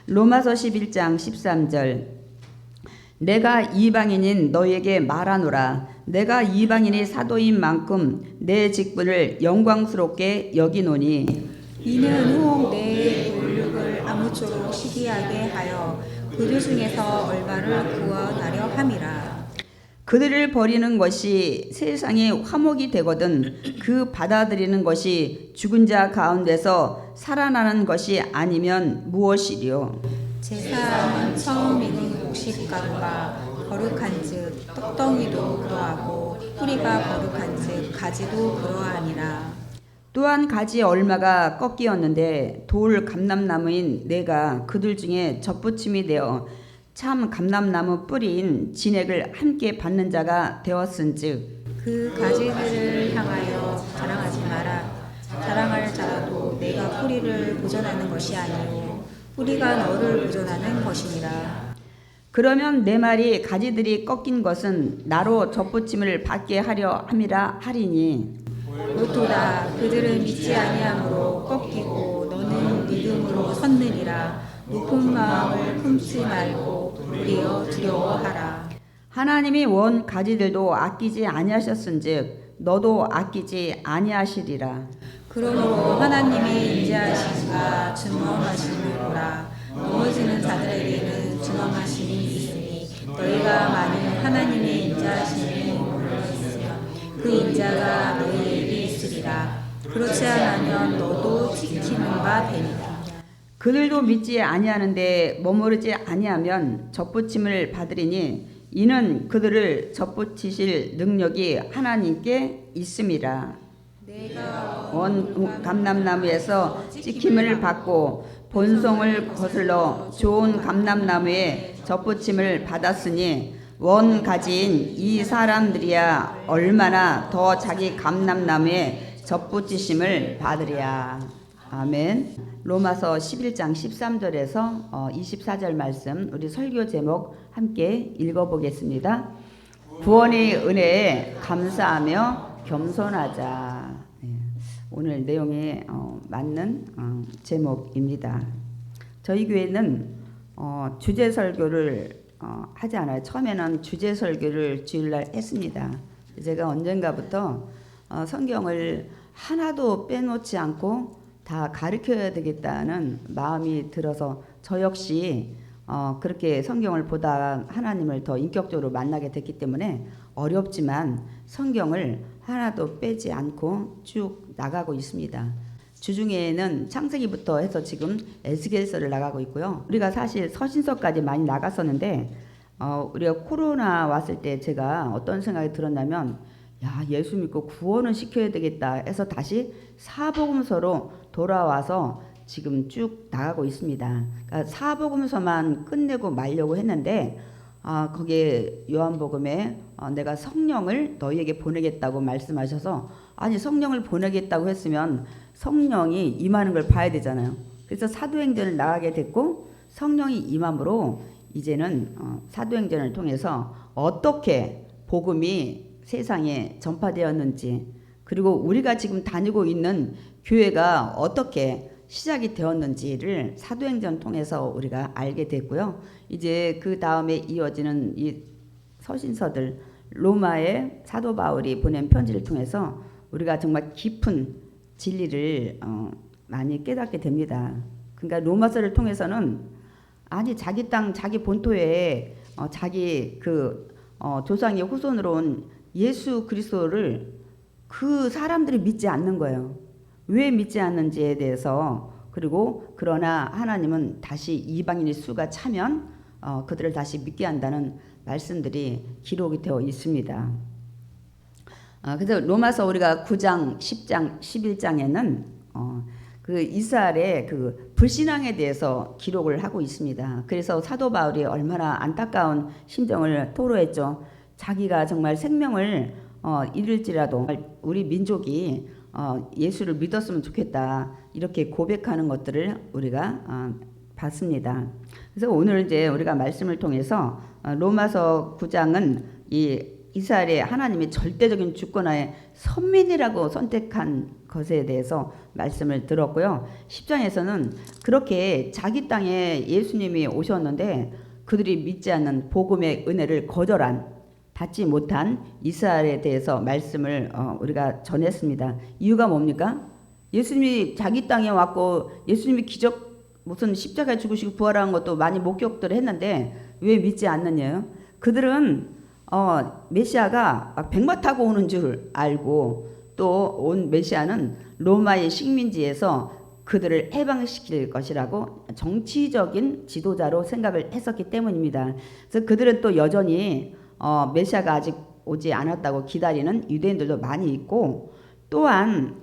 로마서 11장 13절. 내가 이방인인 너에게 말하노라. 내가 이방인이 사도인 만큼 내 직분을 영광스럽게 여기노니 이는 혹 내 권력을 아무쪼록 시기하게 하여 그들 중에서 얼마를 구원하려 함이라. 그들을 버리는 것이 세상의 화목이 되거든 그 받아들이는 것이 죽은 자 가운데서 살아나는 것이 아니면 무엇이리요. 제사함은 처음 익은 곡식가루가 거룩한즉 떡덩이도 그러하고 뿌리가 거룩한즉 가지도 그러하니라. 또한 가지 얼마가 꺾이었는데 돌 감람나무인 내가 그들 중에 젖붙임이 되어 참 감람나무 뿌리인 진액을 함께 받는 자가 되었은즉 그 가지들을 향하여 자랑하지 마라. 자랑할 자라도 내가 뿌리를 보존하는 것이 아니요 뿌리가 너를 보존하는 것이니라. 그러면 내 말이 가지들이 꺾인 것은 나로 젖붙임을 받게 하려 함이라 하리니 옳도다. 그들은 믿지 아니함으로 꺾이고 너는 믿음으로 섰느니라. 높은 마음을 품지 말고 도리어 두려워하라. 하나님이 원 가지들도 아끼지 아니하셨은즉 너도 아끼지 아니하시리라. 그러므로 하나님의 인자하심과 준엄하심을 넘어지는 자들에게는 준엄하심이 있으니 너희가 만일 하나님의 인자하심을 모르겠으면 그 인자가 너희에게 있으리라. 그렇지 않으면 너도 지키는 바 되리라. 그들도 믿지 아니하는데 머무르지 아니하면 젖붙임을 받으리니 이는 그들을 젖붙이실 능력이 하나님께 있음이라. 원 감람나무에서 찍힘을 받고 본송을 거슬러 좋은 감람나무에 젖붙임을 받았으니 원 가지인 이 사람들이야 얼마나 더 자기 감람나무에 젖붙이심을 받으랴. 아멘. 로마서 11장 13절에서 24절 말씀 우리 설교 제목 함께 읽어보겠습니다. 구원의 은혜에 감사하며 겸손하자. 오늘 내용에 맞는 제목입니다. 저희 교회는 주제 설교를 하지 않아요. 처음에는 주제 설교를 주일날 했습니다. 제가 언젠가부터 성경을 하나도 빼놓지 않고 다 가르쳐야 되겠다는 마음이 들어서 저 역시 그렇게 성경을 보다 하나님을 더 인격적으로 만나게 됐기 때문에 어렵지만 성경을 하나도 빼지 않고 쭉 나가고 있습니다. 주중에는 창세기부터 해서 지금 에스겔서를 나가고 있고요. 우리가 사실 서신서까지 많이 나갔었는데 우리가 코로나 왔을 때 제가 어떤 생각이 들었냐면 야, 예수 믿고 구원을 시켜야 되겠다 해서 다시 사복음서로 돌아와서 지금 쭉 나가고 있습니다. 그러니까 사복음서만 끝내고 말려고 했는데 거기에 요한복음에 내가 성령을 너희에게 보내겠다고 말씀하셔서 아니 성령을 보내겠다고 했으면 성령이 임하는 걸 봐야 되잖아요. 그래서 사도행전을 나가게 됐고 성령이 임함으로 이제는 사도행전을 통해서 어떻게 복음이 세상에 전파되었는지 그리고 우리가 지금 다니고 있는 교회가 어떻게 시작이 되었는지를 사도행전 통해서 우리가 알게 됐고요. 이제 그 다음에 이어지는 이 서신서들 로마의 사도 바울이 보낸 편지를 통해서 우리가 정말 깊은 진리를 많이 깨닫게 됩니다. 그러니까 로마서를 통해서는 아니 자기 땅 자기 본토에 자기 그 조상의 후손으로 온 예수 그리스도를 그 사람들이 믿지 않는 거예요. 왜 믿지 않는지에 대해서 그리고 그러나 하나님은 다시 이방인의 수가 차면 그들을 다시 믿게 한다는 말씀들이 기록이 되어 있습니다. 그래서 로마서 우리가 9장, 10장, 11장에는 그 이스라엘의 그 불신앙에 대해서 기록을 하고 있습니다. 그래서 사도 바울이 얼마나 안타까운 심정을 토로했죠. 자기가 정말 생명을 잃을지라도 우리 민족이 예수를 믿었으면 좋겠다 이렇게 고백하는 것들을 우리가 봤습니다. 그래서 오늘 이제 우리가 말씀을 통해서 로마서 9장은 이 이스라엘의 하나님의 절대적인 주권하에 선민이라고 선택한 것에 대해서 말씀을 들었고요. 10장에서는 그렇게 자기 땅에 예수님이 오셨는데 그들이 믿지 않는 복음의 은혜를 거절한 받지 못한 이스라엘에 대해서 말씀을 우리가 전했습니다. 이유가 뭡니까? 예수님이 자기 땅에 왔고 예수님이 기적 무슨 십자가에 죽으시고 부활한 것도 많이 목격들을 했는데 왜 믿지 않느냐요? 그들은 메시아가 백마 타고 오는 줄 알고 또 온 메시아는 로마의 식민지에서 그들을 해방시킬 것이라고 정치적인 지도자로 생각을 했었기 때문입니다. 그래서 그들은 또 여전히 메시아가 아직 오지 않았다고 기다리는 유대인들도 많이 있고, 또한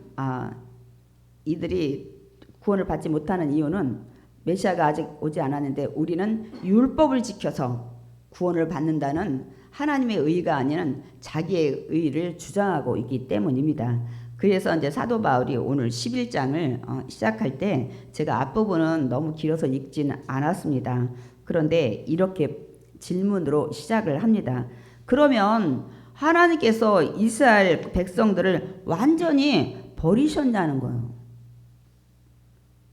이들이 구원을 받지 못하는 이유는 메시아가 아직 오지 않았는데 우리는 율법을 지켜서 구원을 받는다는 하나님의 의가 아닌 자기의 의를 주장하고 있기 때문입니다. 그래서 이제 사도 바울이 오늘 11장을 시작할 때 제가 앞부분은 너무 길어서 읽지는 않았습니다. 그런데 이렇게 질문으로 시작을 합니다. 그러면 하나님께서 이스라엘 백성들을 완전히 버리셨냐는 거예요.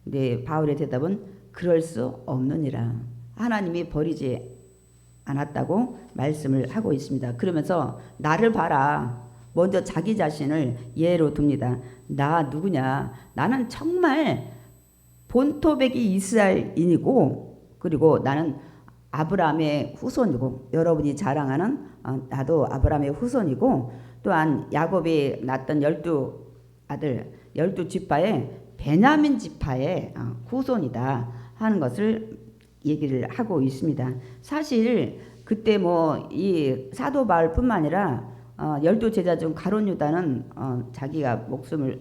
근데 바울의 대답은 그럴 수 없느니라. 하나님이 버리지 않았다고 말씀을 하고 있습니다. 그러면서 나를 봐라. 먼저 자기 자신을 예로 듭니다. 나 누구냐? 나는 정말 본토백이 이스라엘인이고, 그리고 나는 아브라함의 후손이고, 여러분이 자랑하는 나도 아브라함의 후손이고, 또한 야곱이 낳았던 12아들 12지파의 베냐민 지파의 후손이다 하는 것을 얘기를 하고 있습니다. 사실 그때 이 사도 바울뿐만 아니라 12제자 중 가룟 유다는 자기가 목숨을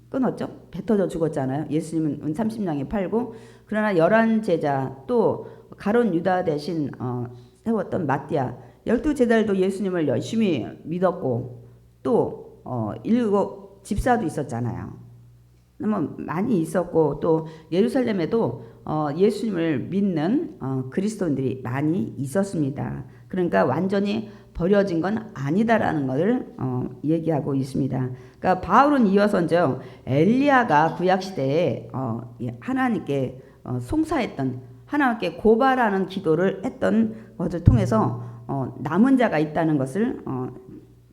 끊었죠. 뱉어져 죽었잖아요. 예수님은 30냥에 팔고. 그러나 11제자 또 가룟 유다 대신 세웠던 마띠아, 12제자들도 예수님을 열심히 믿었고, 또 7 집사도 있었잖아요. 너무 많이 있었고, 또 예루살렘에도 예수님을 믿는 그리스도인들이 많이 있었습니다. 그러니까 완전히 버려진 건 아니다라는 것을 얘기하고 있습니다. 그러니까 바울은 이어서 이제 엘리야가 구약 시대에 하나님께 송사했던, 하나님께 고발하는 기도를 했던 것을 통해서 남은 자가 있다는 것을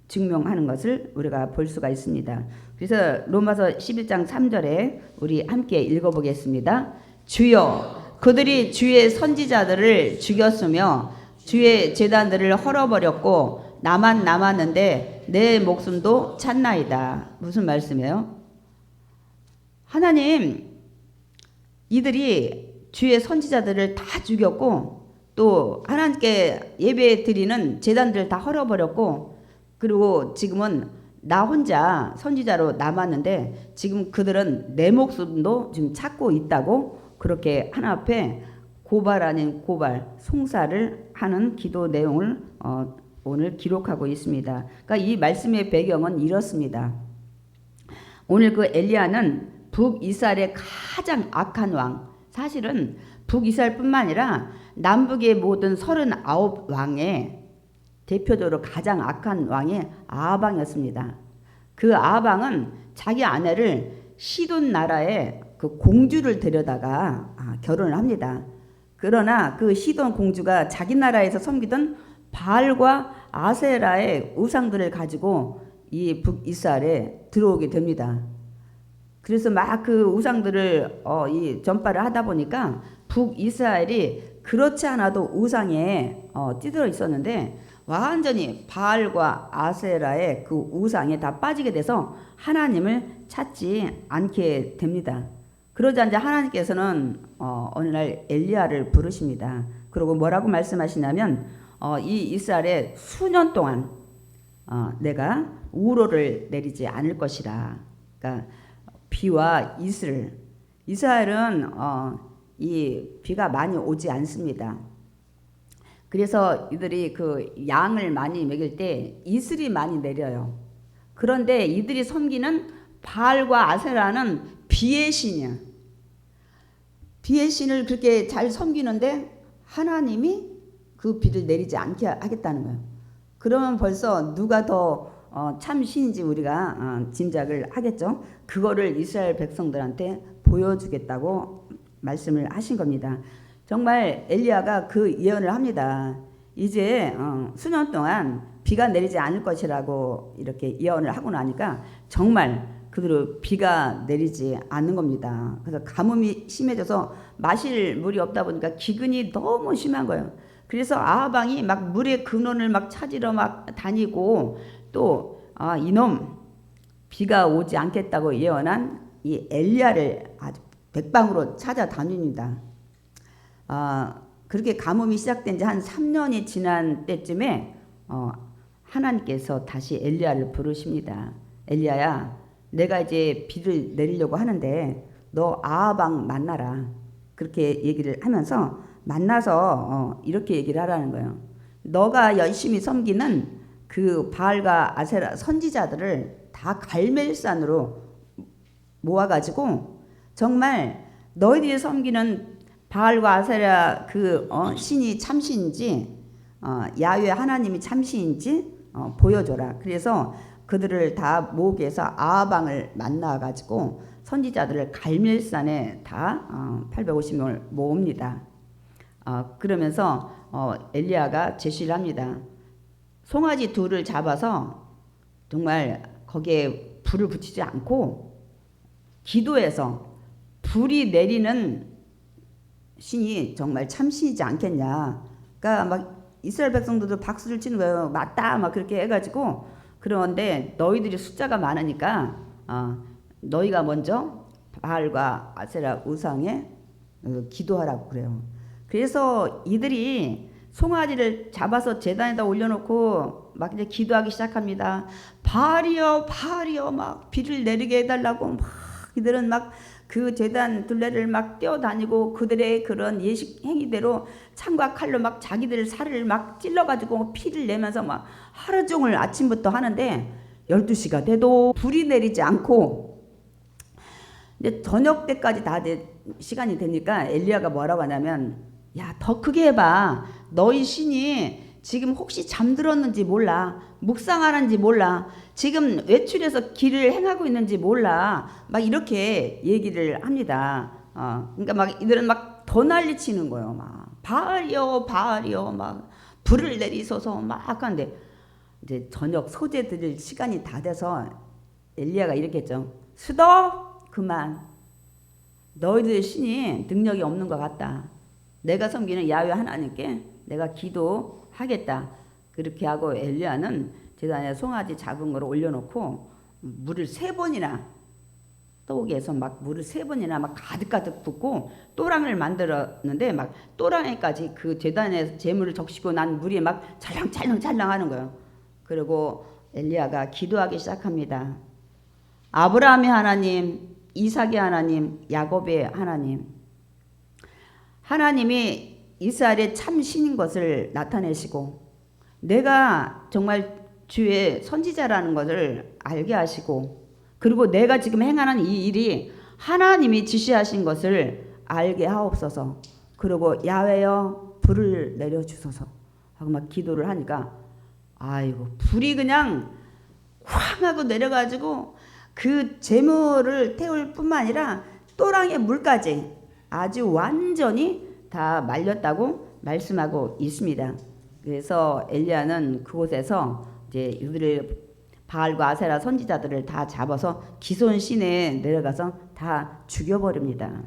증명하는 것을 우리가 볼 수가 있습니다. 그래서 로마서 11장 3절에 우리 함께 읽어보겠습니다. 주여, 그들이 주의 선지자들을 죽였으며 주의 제단들을 헐어버렸고 나만 남았는데 내 목숨도 찼나이다. 무슨 말씀이에요? 하나님, 이들이 주의 선지자들을 다 죽였고 또 하나님께 예배 드리는 제단들을 다 헐어버렸고, 그리고 지금은 나 혼자 선지자로 남았는데 지금 그들은 내 목숨도 지금 찾고 있다고, 그렇게 하나님 앞에 고발 아닌 고발, 송사를 하는 기도 내용을 오늘 기록하고 있습니다. 그러니까 이 말씀의 배경은 이렇습니다. 오늘 그 엘리야는 북이스라엘의 가장 악한 왕, 사실은 북이스라엘뿐만 아니라 남북의 모든 39왕의 대표적으로 가장 악한 왕이 아합왕이었습니다. 그 아합왕은 자기 아내를 시돈 나라의 그 공주를 데려다가 결혼을 합니다. 그러나 그 시돈 공주가 자기 나라에서 섬기던 바알과 아세라의 우상들을 가지고 이 북이스라엘에 들어오게 됩니다. 그래서 막 그 우상들을 이 전파를 하다 보니까 북이스라엘이 그렇지 않아도 우상에 찌들어 있었는데 완전히 바알과 아세라의 그 우상에 다 빠지게 돼서 하나님을 찾지 않게 됩니다. 그러자 이제 하나님께서는 어느 날 엘리야를 부르십니다. 그리고 뭐라고 말씀하시냐면 이 이스라엘에 수년 동안 내가 우로를 내리지 않을 것이라. 그러니까 비와 이슬. 이스라엘은 이 비가 많이 오지 않습니다. 그래서 이들이 그 양을 많이 먹일 때 이슬이 많이 내려요. 그런데 이들이 섬기는 바알과 아세라는 비의 신이야. 비의 신을 그렇게 잘 섬기는데 하나님이 그 비를 내리지 않게 하겠다는 거예요. 그러면 벌써 누가 더 참 신인지 우리가 짐작을 하겠죠. 그거를 이스라엘 백성들한테 보여주겠다고 말씀을 하신 겁니다. 정말 엘리야가 그 예언을 합니다. 이제 수년 동안 비가 내리지 않을 것이라고 이렇게 예언을 하고 나니까 정말 그대로 비가 내리지 않는 겁니다. 그래서 가뭄이 심해져서 마실 물이 없다 보니까 기근이 너무 심한 거예요. 그래서 아합 왕이 막 물의 근원을 막 찾으러 막 다니고 또 이놈 비가 오지 않겠다고 예언한 이 엘리야를 아주 백방으로 찾아다닙니다. 그렇게 가뭄이 시작된 지 한 3년이 지난 때쯤에 하나님께서 다시 엘리야를 부르십니다. 엘리야야, 내가 이제 비를 내리려고 하는데 너 아합 왕 만나라. 그렇게 얘기를 하면서 만나서 이렇게 얘기를 하라는 거예요. 너가 열심히 섬기는 그 바알과 아세라 선지자들을 다 갈멜산으로 모아가지고 정말 너희들이 섬기는 바알과 아세라 그 신이 참신인지 야훼 하나님이 참신인지 보여줘라. 그래서 그들을 다 모으게 해서 아합 왕을 만나가지고 선지자들을 갈멜산에 다 850명을 모읍니다. 그러면서 엘리야가 제시를 합니다. 송아지 둘을 잡아서 정말 거기에 불을 붙이지 않고 기도해서 불이 내리는 신이 정말 참신이지 않겠냐. 그러니까 막 이스라엘 백성들도 박수를 치는 거예요. 맞다 막 그렇게 해가지고. 그런데 너희들이 숫자가 많으니까 너희가 먼저 바알과 아세라 우상에 기도하라고 그래요. 그래서 이들이 송아지를 잡아서 제단에다 올려놓고 막 이제 기도하기 시작합니다. 바알이여, 바알이여, 막 비를 내리게 해달라고 막 이들은 막 그 제단 둘레를 막 뛰어다니고 그들의 그런 예식 행위대로 창과 칼로 막 자기들 살을 막 찔러가지고 피를 내면서 막 하루 종일 아침부터 하는데 12시가 돼도 불이 내리지 않고 이제 저녁 때까지 다 시간이 되니까 엘리야가 뭐라고 하냐면 야, 더 크게 해봐. 너희 신이 지금 혹시 잠들었는지 몰라. 묵상하는지 몰라. 지금 외출해서 길을 행하고 있는지 몰라. 막 이렇게 얘기를 합니다. 그러니까 막 이들은 막 더 난리치는 거예요. 막 바알이여, 바알이여, 막 불을 내리소서 막 하는데 이제 저녁 소재 드릴 시간이 다 돼서 엘리야가 이렇게 했죠. 수도 그만. 너희들 신이 능력이 없는 것 같다. 내가 섬기는 야훼 하나님께 내가 기도하겠다. 그렇게 하고 엘리야는 제단에 송아지 잡은 걸 올려놓고 물을 3번이나 떡에서 막 물을 3번이나 막 가득가득 붓고 또랑을 만들었는데 막 또랑에까지 그 제단에 제물을 적시고 난 물이 막 찰랑찰랑찰랑 하는 거예요. 그리고 엘리야가 기도하기 시작합니다. 아브라함의 하나님, 이삭의 하나님, 야곱의 하나님. 하나님이 이스라엘의 참신인 것을 나타내시고 내가 정말 주의 선지자라는 것을 알게 하시고 그리고 내가 지금 행하는 이 일이 하나님이 지시하신 것을 알게 하옵소서. 그리고 야훼여 불을 내려주소서 하고 막 기도를 하니까 아이고 불이 그냥 황 하고 내려가지고 그 재물을 태울 뿐만 아니라 또랑의 물까지 아주 완전히 다 말렸다고 말씀하고 있습니다. 그래서 엘리야는 그곳에서 이제 이들을 바알과 아세라 선지자들을 다 잡아서 기손 시내에 내려가서 다 죽여버립니다.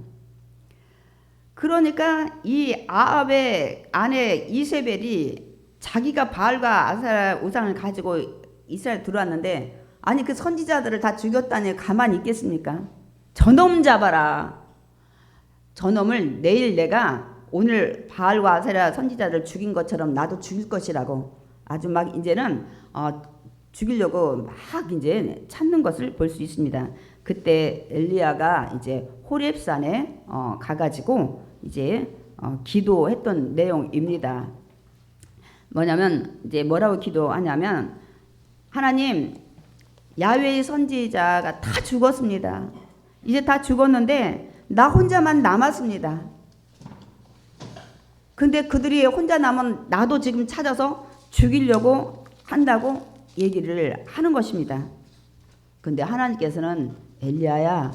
그러니까 이 아합의 아내 이세벨이 자기가 바알과 아세라 우상을 가지고 이스라엘 들어왔는데 아니 그 선지자들을 다 죽였다니 가만히 있겠습니까? 저놈 잡아라. 저놈을 내일 내가 오늘 바알과 아세라 선지자를 죽인 것처럼 나도 죽일 것이라고 아주 막 이제는 죽이려고 막 이제 찾는 것을 볼 수 있습니다. 그때 엘리야가 이제 호렙산에 가가지고 이제 기도했던 내용입니다. 뭐냐면 이제 뭐라고 기도하냐면 하나님 야훼의 선지자가 다 죽었습니다. 이제 다 죽었는데 나 혼자만 남았습니다. 근데 그들이 혼자 남은 나도 지금 찾아서 죽이려고 한다고 얘기를 하는 것입니다. 근데 하나님께서는 엘리야야,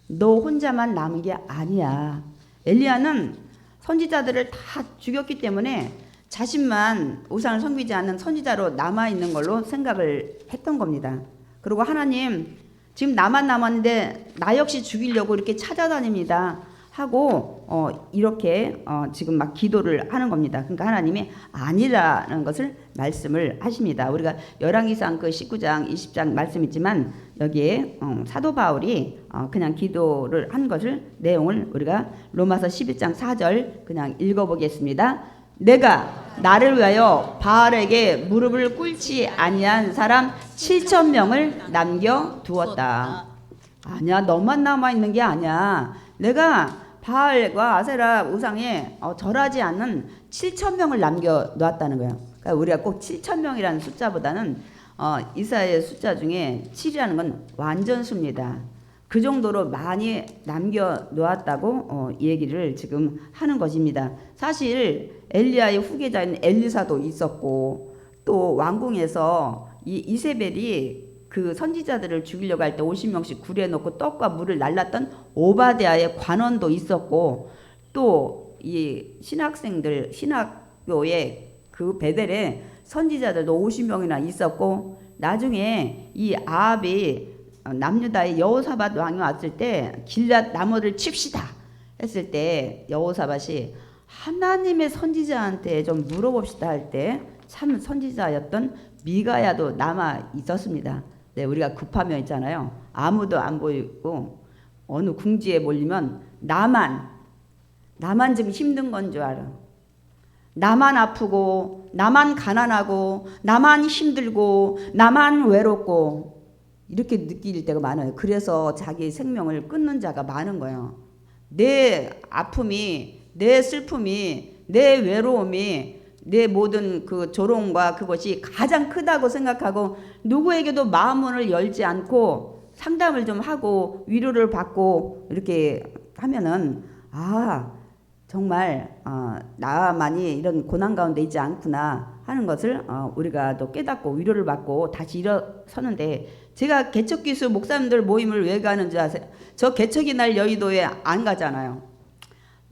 너 혼자만 남은 게 아니야. 엘리야는 선지자들을 다 죽였기 때문에 자신만 우상을 섬기지 않는 선지자로 남아있는 걸로 생각을 했던 겁니다. 그리고 하나님, 지금 나만 남았는데 나 역시 죽이려고 이렇게 찾아다닙니다 하고 이렇게 지금 막 기도를 하는 겁니다. 그러니까 하나님이 아니라는 것을 말씀을 하십니다. 우리가 열왕기상 그 19장 20장 말씀이지만 여기에 사도 바울이 그냥 기도를 한 것을 내용을 우리가 로마서 11장 4절 그냥 읽어보겠습니다. 내가 나를 위하여 바알에게 무릎을 꿇지 아니한 사람 7,000명을 남겨두었다. 아니야, 너만 남아있는 게 아니야. 내가 바알과 아세라 우상에 절하지 않는 7,000명을 남겨놓았다는 거예요. 그러니까 우리가 꼭 7,000명이라는 숫자보다는 이사야의 숫자 중에 7이라는 건 완전수입니다. 그 정도로 많이 남겨놓았다고 얘기를 지금 하는 것입니다. 사실 엘리야의 후계자인 엘리사도 있었고 또 왕궁에서 이 이세벨이 그 선지자들을 죽이려고 할 때 50명씩 굴여놓고 떡과 물을 날랐던 오바댜의 관원도 있었고 또 이 신학생들 신학교의 그 베델에 선지자들도 50명이나 있었고 나중에 이 아합이 남유다의 여호사밧 왕이 왔을 때 길앗 나무를 칩시다 했을 때 여호사밧이 하나님의 선지자한테 좀 물어봅시다 할 때 참 선지자였던 미가야도 남아 있었습니다. 네, 우리가 급하면 있잖아요. 아무도 안 보이고 어느 궁지에 몰리면 나만 지금 힘든 건 줄 알아. 나만 아프고 나만 가난하고 나만 힘들고 나만 외롭고 이렇게 느낄 때가 많아요. 그래서 자기 생명을 끊는 자가 많은 거예요. 내 아픔이, 내 슬픔이, 내 외로움이, 내 모든 그 조롱과 그것이 가장 크다고 생각하고 누구에게도 마음문을 열지 않고 상담을 좀 하고 위로를 받고 이렇게 하면은 정말 나만이 이런 고난 가운데 있지 않구나 하는 것을 우리가 또 깨닫고 위로를 받고 다시 일어서는데 제가 개척기수 목사님들 모임을 왜 가는 줄 아세요? 저 개척이 날 여의도에 안 가잖아요.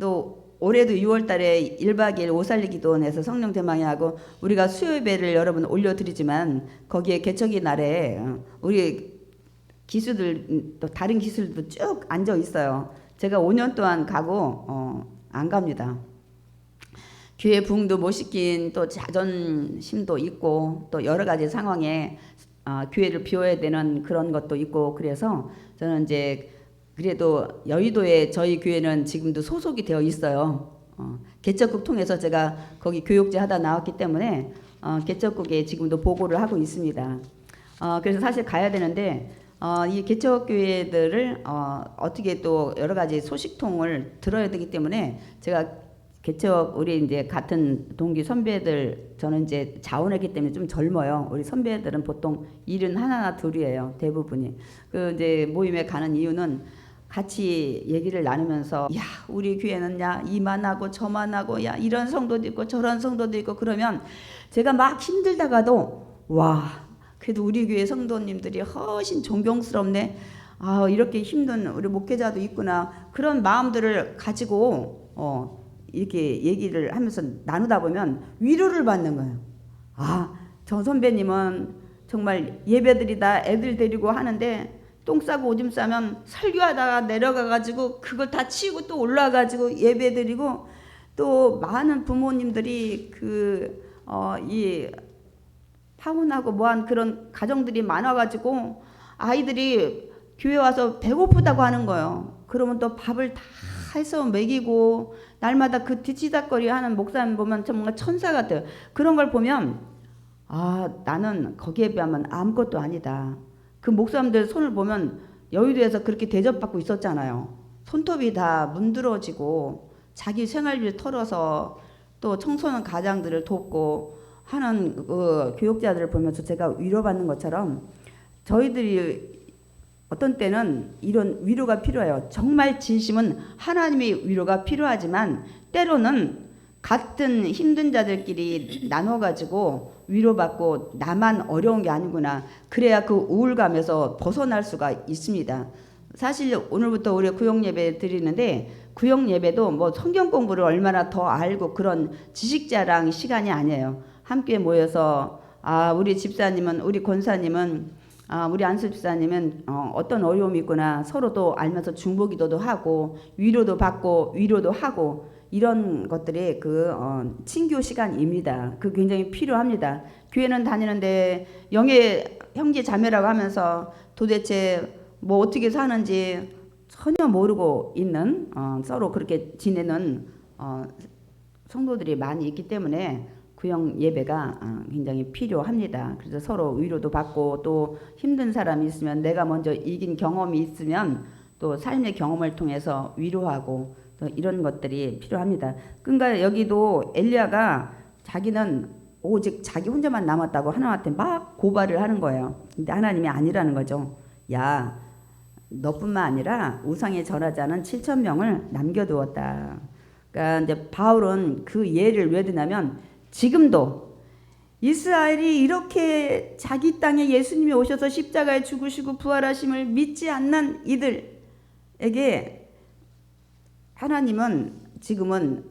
또 올해도 6월 달에 1박 2일 오살리 기도원에서 성령 대망회하고 우리가 수요예배를 여러분 올려드리지만 거기에 개척이 날에 우리 기수들 또 다른 기수들도 쭉 앉아 있어요. 제가 5년 동안 가고 안 갑니다. 교회 부흥도 못 시킨 또 자존심도 있고 또 여러 가지 상황에 교회를 비워야 되는 그런 것도 있고 그래서 저는 이제 그래도 여의도에 저희 교회는 지금도 소속이 되어 있어요. 개척국 통해서 제가 거기 교육제 하다 나왔기 때문에 개척국에 지금도 보고를 하고 있습니다. 그래서 사실 가야 되는데 이 개척교회들을 어떻게 또 여러 가지 소식통을 들어야 되기 때문에 제가 개척 우리 이제 같은 동기 선배들 저는 이제 자원했기 때문에 좀 젊어요. 우리 선배들은 보통 71, 2이에요. 대부분이. 그 이제 모임에 가는 이유는 같이 얘기를 나누면서 야 우리 교회는 야 이만하고 저만하고 야 이런 성도도 있고 저런 성도도 있고 그러면 제가 막 힘들다가도 와 그래도 우리 교회 성도님들이 훨씬 존경스럽네. 이렇게 힘든 우리 목회자도 있구나. 그런 마음들을 가지고 이렇게 얘기를 하면서 나누다 보면 위로를 받는 거예요. 저 선배님은 정말 예배드리다 애들 데리고 하는데 똥 싸고 오줌 싸면 설교하다가 내려가가지고 그걸 다 치우고 또 올라가가지고 예배드리고 또 많은 부모님들이 이 파혼하고 뭐한 그런 가정들이 많아가지고 아이들이 교회 와서 배고프다고 하는 거예요. 그러면 또 밥을 다 해서 먹이고 날마다 그 뒤치다거리 하는 목사님 보면 정말 천사 같아요. 그런 걸 보면 나는 거기에 비하면 아무것도 아니다. 그 목사님들 손을 보면 여의도에서 그렇게 대접받고 있었잖아요. 손톱이 다 문드러지고 자기 생활비를 털어서 또 청소년 가장들을 돕고 하는 그 교육자들을 보면서 제가 위로받는 것처럼 저희들이 어떤 때는 이런 위로가 필요해요. 정말 진심은 하나님의 위로가 필요하지만 때로는 같은 힘든 자들끼리 나눠가지고 위로받고 나만 어려운 게 아니구나. 그래야 그 우울감에서 벗어날 수가 있습니다. 사실 오늘부터 우리 구역예배 드리는데 구역예배도 뭐 성경 공부를 얼마나 더 알고 그런 지식자랑 시간이 아니에요. 함께 모여서 우리 집사님은 우리 권사님은 우리 안수 집사님은 어떤 어려움이 있구나 서로도 알면서 중보기도도 하고 위로도 받고 위로도 하고 이런 것들이 친교 시간입니다. 그 굉장히 필요합니다. 교회는 다니는데 영의 형제 자매라고 하면서 도대체 뭐 어떻게 사는지 전혀 모르고 있는 서로 그렇게 지내는 성도들이 많이 있기 때문에 구역 예배가 굉장히 필요합니다. 그래서 서로 위로도 받고 또 힘든 사람이 있으면 내가 먼저 이긴 경험이 있으면 또 삶의 경험을 통해서 위로하고 또 이런 것들이 필요합니다. 그러니까 여기도 엘리야가 자기는 오직 자기 혼자만 남았다고 하나님한테 막 고발을 하는 거예요. 근데 하나님이 아니라는 거죠. 야, 너뿐만 아니라 우상에 절하지 않은 7,000명을 남겨두었다. 그러니까 이제 바울은 그 예를 왜 드냐면 지금도 이스라엘이 이렇게 자기 땅에 예수님이 오셔서 십자가에 죽으시고 부활하심을 믿지 않는 이들에게 하나님은 지금은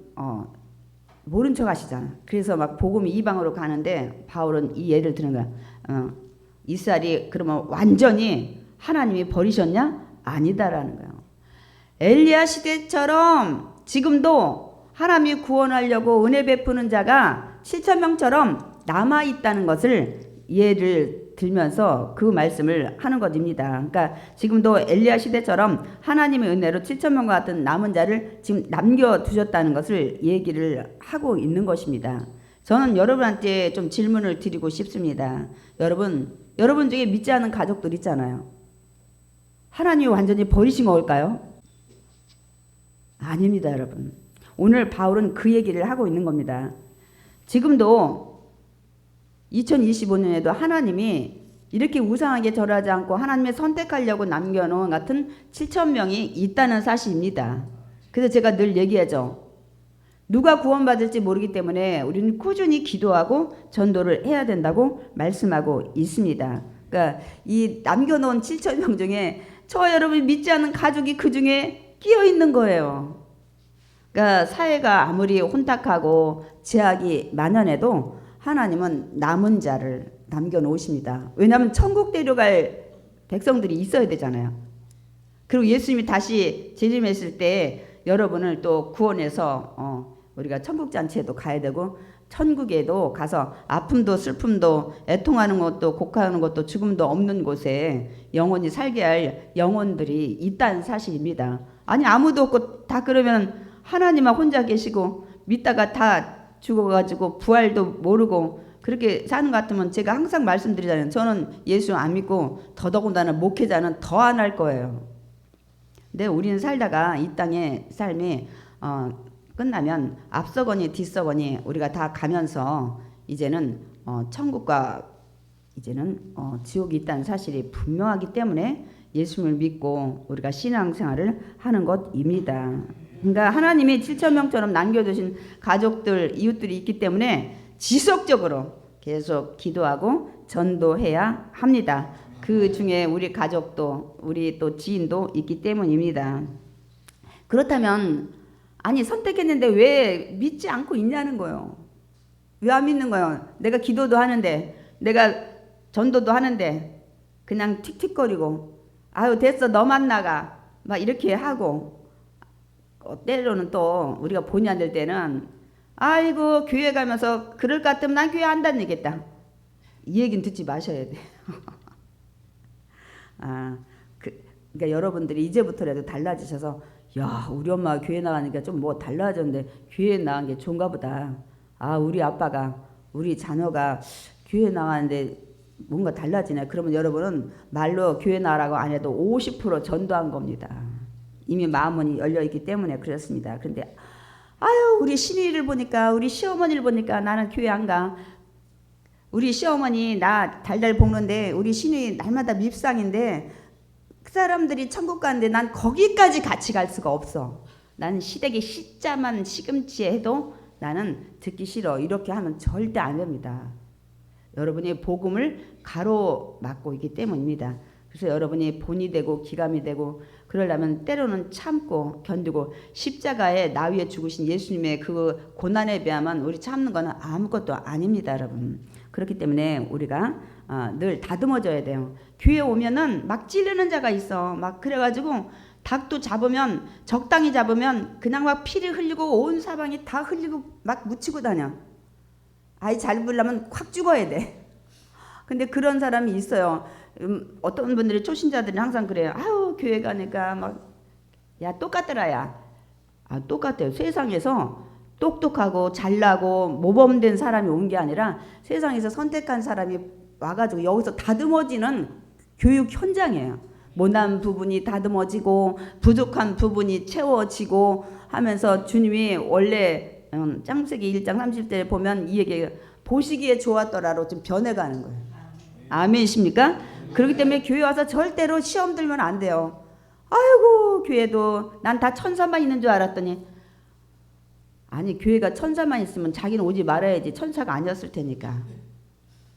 모른 척 하시잖아. 그래서 막 복음이 이방으로 가는데 바울은 이 예를 드는 거야. 이스라엘이 그러면 완전히 하나님이 버리셨냐? 아니다라는 거예요. 엘리야 시대처럼 지금도 하나님이 구원하려고 은혜 베푸는 자가 7,000명처럼 남아있다는 것을 예를 들면서 그 말씀을 하는 것입니다. 그러니까 지금도 엘리야 시대처럼 하나님의 은혜로 7,000명과 같은 남은 자를 지금 남겨두셨다는 것을 얘기를 하고 있는 것입니다. 저는 여러분한테 좀 질문을 드리고 싶습니다. 여러분 중에 믿지 않는 가족들 있잖아요. 하나님이 완전히 버리신 걸까요? 아닙니다, 여러분. 오늘 바울은 그 얘기를 하고 있는 겁니다. 지금도 2025년에도 하나님이 이렇게 우상하게 절하지 않고 하나님의 선택하려고 남겨놓은 같은 7,000명이 있다는 사실입니다. 그래서 제가 늘 얘기하죠. 누가 구원받을지 모르기 때문에 우리는 꾸준히 기도하고 전도를 해야 된다고 말씀하고 있습니다. 그러니까 이 남겨놓은 7,000명 중에 저와 여러분이 믿지 않는 가족이 그 중에 끼어 있는 거예요. 그러니까 사회가 아무리 혼탁하고 제약이 만연해도 하나님은 남은 자를 남겨놓으십니다. 왜냐하면 천국 데려갈 백성들이 있어야 되잖아요. 그리고 예수님이 다시 재림했을 때 여러분을 또 구원해서 우리가 천국잔치에도 가야 되고 천국에도 가서 아픔도 슬픔도 애통하는 것도 곡하는 것도 죽음도 없는 곳에 영원히 살게 할 영혼들이 있다는 사실입니다. 아니 아무도 없고 다 그러면 하나님만 혼자 계시고 믿다가 다 죽어가지고 부활도 모르고 그렇게 사는 것 같으면 제가 항상 말씀드리잖아요. 저는 예수 안 믿고 더더군다나 목회자는 더 안 할 거예요. 근데 우리는 살다가 이 땅의 삶이 끝나면 앞서거니 뒤서거니 우리가 다 가면서 이제는 천국과 이제는 지옥이 있다는 사실이 분명하기 때문에 예수님을 믿고 우리가 신앙생활을 하는 것입니다. 그러니까 하나님이 7,000명처럼 남겨두신 가족들, 이웃들이 있기 때문에 지속적으로 계속 기도하고 전도해야 합니다. 그 중에 우리 가족도 우리 또 지인도 있기 때문입니다. 그렇다면 아니 선택했는데 왜 믿지 않고 있냐는 거예요. 왜 안 믿는 거예요? 내가 기도도 하는데 내가 전도도 하는데 그냥 틱틱거리고 아유 됐어 너만 나가 막 이렇게 하고 때로는 또 우리가 본의 안 될 때는 아이고 교회 가면서 그럴 것 같으면 난 교회 안 다니겠다 이 얘기는 듣지 마셔야 돼. 그러니까 여러분들이 이제부터라도 달라지셔서 야 우리 엄마가 교회 나가니까 좀 뭐 달라졌는데 교회 나간 게 좋은가 보다. 우리 아빠가 우리 자녀가 교회 나가는데 뭔가 달라지네. 그러면 여러분은 말로 교회 나가라고 안 해도 50% 전도한 겁니다. 이미 마음은 열려있기 때문에 그렇습니다. 그런데 아유 우리 신이를 보니까 우리 시어머니를 보니까 나는 교회 안 가. 우리 시어머니 나 달달 볶는데 우리 신이 날마다 밉상인데 그 사람들이 천국 가는데 난 거기까지 같이 갈 수가 없어. 난 시댁에 시자만 시금치에 해도 나는 듣기 싫어 이렇게 하면 절대 안 됩니다. 여러분이 복음을 가로막고 있기 때문입니다. 그래서 여러분이 본이 되고 기감이 되고 그러려면 때로는 참고 견디고 십자가에 나 위에 죽으신 예수님의 그 고난에 비하면 우리 참는 거는 아무것도 아닙니다, 여러분. 그렇기 때문에 우리가 늘 다듬어져야 돼요. 교회 오면은 막 찌르는 자가 있어. 막 그래가지고 닭도 잡으면 적당히 잡으면 그냥 막 피를 흘리고 온 사방이 다 흘리고 막 묻히고 다녀. 아이 잘 보려면 확 죽어야 돼. 근데 그런 사람이 있어요. 어떤 분들이 초신자들이 항상 그래요. 아유 교회 가니까 막 야 똑같더라야. 똑같아요. 세상에서 똑똑하고 잘나고 모범된 사람이 온 게 아니라 세상에서 선택한 사람이 와가지고 여기서 다듬어지는 교육 현장이에요. 못난 부분이 다듬어지고 부족한 부분이 채워지고 하면서 주님이 원래 창세기 1장 30절에 보면 이 얘기 보시기에 좋았더라로 좀 변해가는 거예요. 아멘이십니까? 그렇기 때문에 교회 와서 절대로 시험 들면 안 돼요. 아이고 교회도 난 다 천사만 있는 줄 알았더니 아니 교회가 천사만 있으면 자기는 오지 말아야지. 천사가 아니었을 테니까.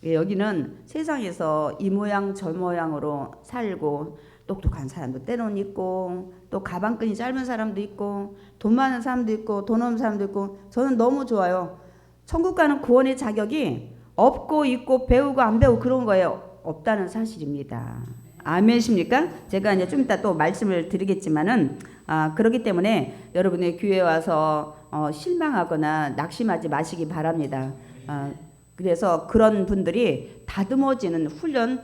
여기는 세상에서 이 모양 저 모양으로 살고 똑똑한 사람도 때로는 있고 또 가방끈이 짧은 사람도 있고 돈 많은 사람도 있고 돈 없는 사람도 있고 저는 너무 좋아요. 천국 가는 구원의 자격이 없고 있고 배우고 안 배우고 그런 거예요. 없다는 사실입니다. 아멘이십니까? 제가 이제 좀 이따 또 말씀을 드리겠지만은 그렇기 때문에 여러분의 교회 와서 실망하거나 낙심하지 마시기 바랍니다. 그래서 그런 분들이 다듬어지는 훈련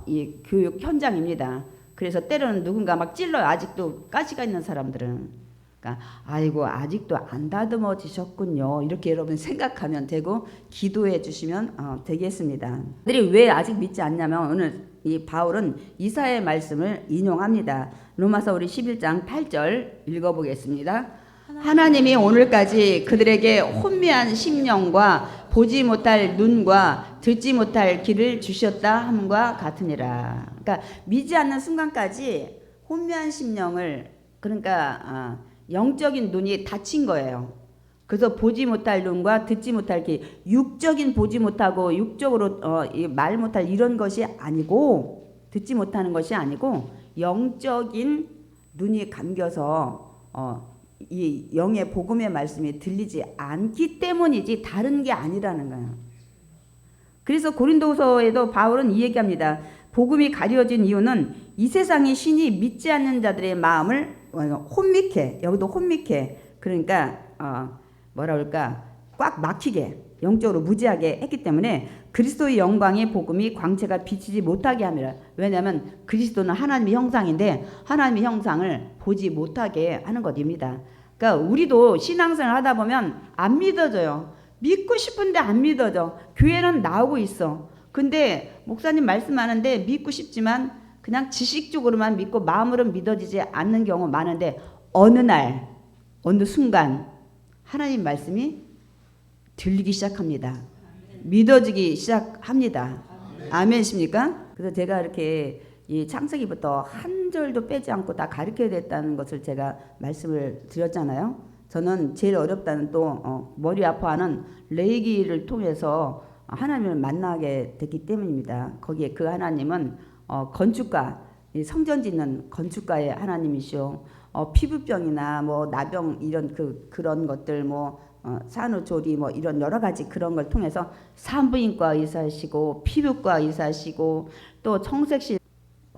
이 교육 현장입니다. 그래서 때로는 누군가 막 찔러요. 아직도 가시가 있는 사람들은. 그러니까 아이고 아직도 안 다듬어지셨군요. 이렇게 여러분 생각하면 되고 기도해 주시면 되겠습니다. 들이 왜 아직 믿지 않냐면 오늘 이 바울은 이사야의 말씀을 인용합니다. 로마서 우리 11장 8절 읽어보겠습니다. 하나님이 오늘까지 그들에게 혼미한 심령과 보지 못할 눈과 듣지 못할 귀를 주셨다 함과 같으니라. 그러니까 믿지 않는 순간까지 혼미한 심령을 그러니까 영적인 눈이 닫힌 거예요. 그래서 보지 못할 눈과 듣지 못할 귀, 육적인 보지 못하고 육적으로 말 못할 이런 것이 아니고 듣지 못하는 것이 아니고 영적인 눈이 감겨서 이 영의 복음의 말씀이 들리지 않기 때문이지 다른 게 아니라는 거예요. 그래서 고린도서에도 바울은 이 얘기합니다. 복음이 가려진 이유는 이 세상의 신이 믿지 않는 자들의 마음을 혼미케, 여기도 혼미케, 그러니까 뭐라 그럴까 꽉 막히게 영적으로 무지하게 했기 때문에 그리스도의 영광의 복음이 광채가 비치지 못하게 합니다. 왜냐하면 그리스도는 하나님의 형상인데 하나님의 형상을 보지 못하게 하는 것입니다. 그러니까 우리도 신앙생활 하다 보면 안 믿어져요. 믿고 싶은데 안 믿어져. 교회는 나오고 있어. 근데 목사님 말씀하는데 믿고 싶지만 그냥 지식적으로만 믿고 마음으로 믿어지지 않는 경우 많은데 어느 날 어느 순간 하나님 말씀이 들리기 시작합니다. 믿어지기 시작합니다. 아멘이십니까? 그래서 제가 이렇게 이 창세기부터 한 절도 빼지 않고 다 가르쳐야 됐다는 것을 제가 말씀을 드렸잖아요. 저는 제일 어렵다는 또 머리 아파하는 레이기를 통해서 하나님을 만나게 됐기 때문입니다. 거기에 그 하나님은 건축가, 성전 짓는 건축가의 하나님이시오. 피부병이나 뭐 나병 이런 그런 것들 뭐 산후조리 뭐 이런 여러 가지 그런 걸 통해서 산부인과 의사시고 피부과 의사시고 또 청색실,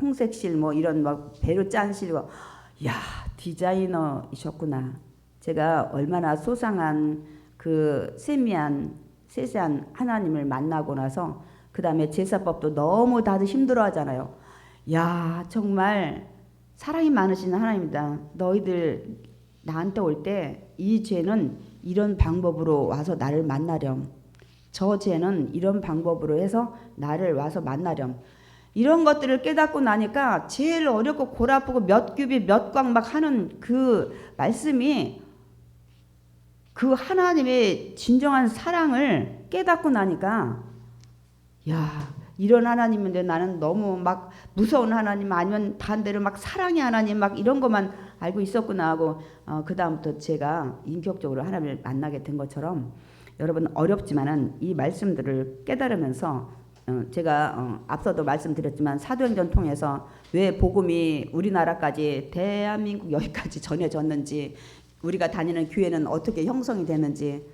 홍색실 뭐 이런 막 배로 짠실 야 디자이너이셨구나. 제가 얼마나 소상한 그 세세한 하나님을 만나고 나서 그 다음에 제사법도 너무 다들 힘들어하잖아요. 야 정말 사랑이 많으신 하나님이다. 너희들 나한테 올 때 이 죄는 이런 방법으로 와서 나를 만나렴. 저 죄는 이런 방법으로 해서 나를 와서 만나렴. 이런 것들을 깨닫고 나니까 제일 어렵고 골 아프고 몇 규비 몇 광 막 하는 그 말씀이 그 하나님의 진정한 사랑을 깨닫고 나니까 야 이런 하나님인데 나는 너무 막 무서운 하나님 아니면 반대로 막 사랑의 하나님 막 이런 것만 알고 있었구나 하고 그 다음부터 제가 인격적으로 하나님을 만나게 된 것처럼 여러분 어렵지만은 이 말씀들을 깨달으면서 제가 앞서도 말씀드렸지만 사도행전 통해서 왜 복음이 우리나라까지 대한민국 여기까지 전해졌는지 우리가 다니는 교회는 어떻게 형성이 되는지